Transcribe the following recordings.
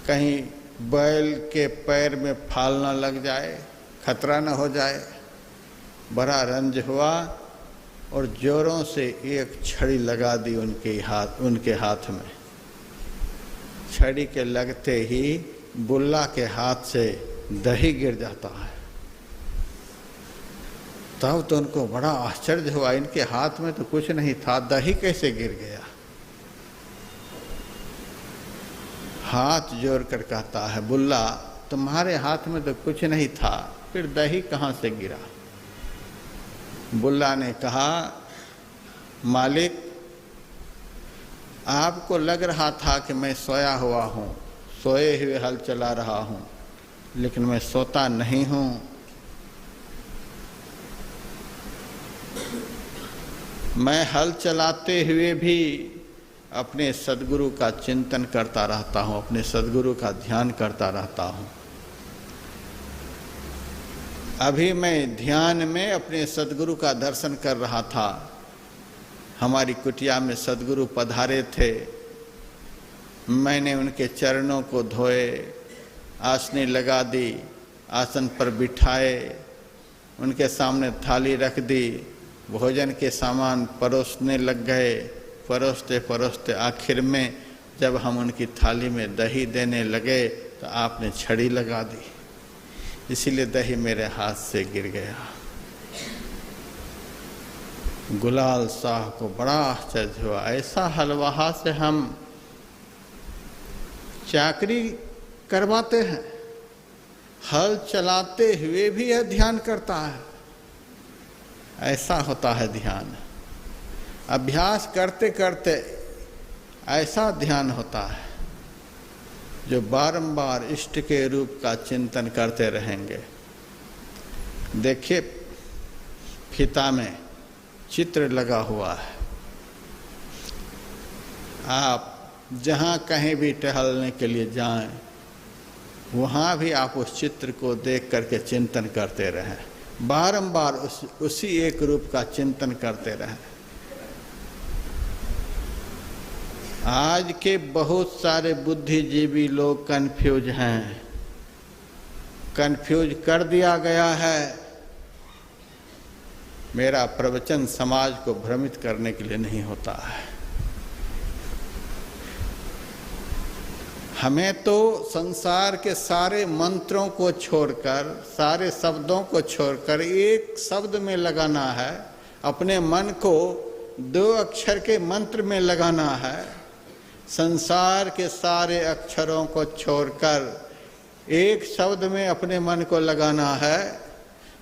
कहीं बैल के पैर में फाल न लग जाए, खतरा न हो जाए। बड़ा रंज हुआ और जोरों से एक छड़ी लगा दी उनके हाथ में। छड़ी के लगते ही बुल्ला के हाथ से दही गिर जाता है। तब तो उनको बड़ा आश्चर्य हुआ, इनके हाथ में तो कुछ नहीं था, दही कैसे गिर गया। हाथ जोड़ कर कहता है, बुल्ला तुम्हारे हाथ में तो कुछ नहीं था, फिर दही कहाँ से गिरा। बुल्ला ने कहा, मालिक आपको लग रहा था कि मैं सोया हुआ हूँ, सोए हुए हल चला रहा हूँ, लेकिन मैं सोता नहीं हूँ। मैं हल चलाते हुए भी अपने सद्गुरु का चिंतन करता रहता हूँ, अपने सद्गुरु का ध्यान करता रहता हूँ। अभी मैं ध्यान में अपने सद्गुरु का दर्शन कर रहा था। हमारी कुटिया में सद्गुरु पधारे थे, मैंने उनके चरणों को धोए, आसनी लगा दी, आसन पर बिठाए, उनके सामने थाली रख दी, भोजन के सामान परोसने लग गए। परोसते परोसते आखिर में जब हम उनकी थाली में दही देने लगे तो आपने छड़ी लगा दी, इसीलिए दही मेरे हाथ से गिर गया। गुलाल शाह को बड़ा आश्चर्य हुआ, ऐसा हलवाहा से हम चाकरी करवाते हैं, हल चलाते हुए भी यह ध्यान करता है। ऐसा होता है ध्यान, अभ्यास करते करते ऐसा ध्यान होता है जो बारंबार इष्ट के रूप का चिंतन करते रहेंगे। देखिए, फीता में चित्र लगा हुआ है, आप जहाँ कहीं भी टहलने के लिए जाएं, वहाँ भी आप उस चित्र को देख करके चिंतन करते रहें, बारंबार उसी एक रूप का चिंतन करते रहें। आज के बहुत सारे बुद्धिजीवी लोग कंफ्यूज हैं, कंफ्यूज कर दिया गया है। मेरा प्रवचन समाज को भ्रमित करने के लिए नहीं होता है। हमें तो संसार के सारे मंत्रों को छोड़कर, सारे शब्दों को छोड़कर एक शब्द में लगाना है, अपने मन को 2 अक्षर के मंत्र में लगाना है। संसार के सारे अक्षरों को छोड़कर एक शब्द में अपने मन को लगाना है।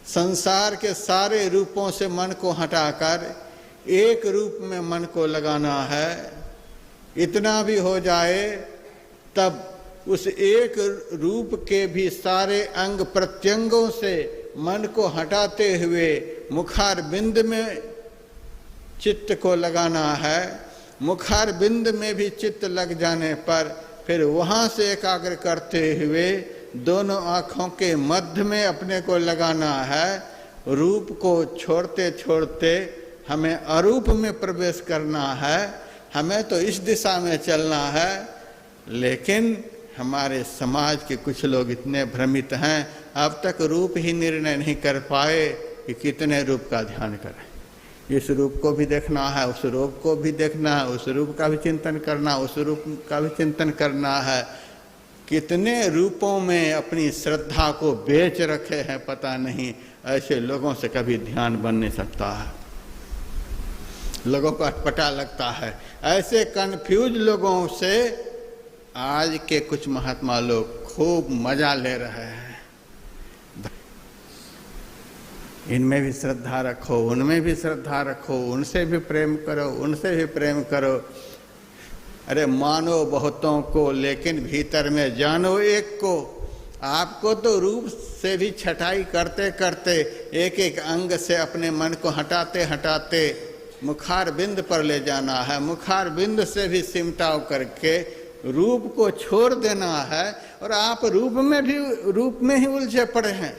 संसार के सारे रूपों से मन को हटाकर एक रूप में मन को लगाना है। इतना भी हो जाए तब उस एक रूप के भी सारे अंग प्रत्यंगों से मन को हटाते हुए मुखार बिंद में चित्त को लगाना है। मुखार बिंद में भी चित्त लग जाने पर फिर वहाँ से एकाग्र करते हुए दोनों आँखों के मध्य में अपने को लगाना है। रूप को छोड़ते छोड़ते हमें अरूप में प्रवेश करना है। हमें तो इस दिशा में चलना है, लेकिन हमारे समाज के कुछ लोग इतने भ्रमित हैं, अब तक रूप ही निर्णय नहीं कर पाए कि कितने रूप का ध्यान करें। इस रूप को भी देखना है, उस रूप को भी देखना है, उस रूप का भी चिंतन करना, उस रूप का भी चिंतन करना है। कितने रूपों में अपनी श्रद्धा को बेच रखे हैं पता नहीं। ऐसे लोगों से कभी ध्यान बन नहीं सकता है, लोगों को अटपटा लगता है। ऐसे कन्फ्यूज लोगों से आज के कुछ महात्मा लोग खूब मजा ले रहे हैं। इनमें भी श्रद्धा रखो, उनमें भी श्रद्धा रखो, उनसे भी प्रेम करो, उनसे भी प्रेम करो। अरे मानो बहुतों को लेकिन भीतर में जानो एक को। आपको तो रूप से भी छटाई करते करते एक एक अंग से अपने मन को हटाते हटाते मुखार बिंद पर ले जाना है। मुखार बिंद से भी सिमटाव करके रूप को छोड़ देना है। और आप रूप में ही उलझे पड़े हैं।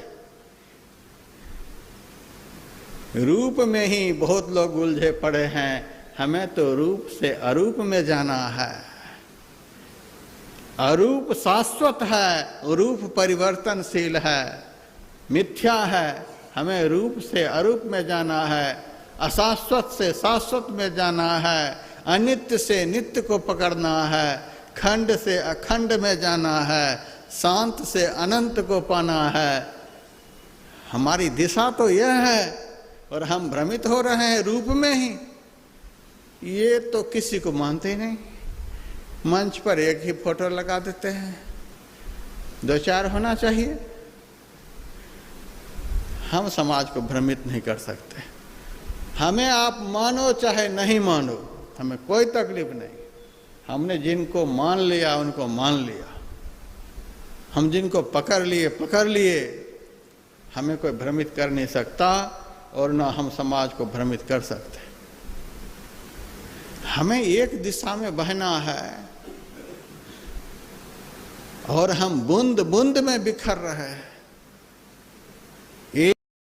रूप में ही बहुत लोग उलझे पड़े हैं। हमें तो रूप से अरूप में जाना है। अरूप शाश्वत है, रूप परिवर्तनशील है, मिथ्या है। हमें रूप से अरूप में जाना है, अशाश्वत से शाश्वत में जाना है, अनित्य से नित्य को पकड़ना है, खंड से अखंड में जाना है, शांत से अनंत को पाना है। हमारी दिशा तो यह है और हम भ्रमित हो रहे हैं रूप में ही। ये तो किसी को मानते ही नहीं। मंच पर एक ही फोटो लगा देते हैं, 2-4 होना चाहिए। हम समाज को भ्रमित नहीं कर सकते। हमें आप मानो चाहे नहीं मानो, हमें कोई तकलीफ नहीं। हमने जिनको मान लिया उनको मान लिया, हम जिनको पकड़ लिए। हमें कोई भ्रमित कर नहीं सकता और ना हम समाज को भ्रमित कर सकते। हमें एक दिशा में बहना है और हम बूंद बूंद में बिखर रहे हैं।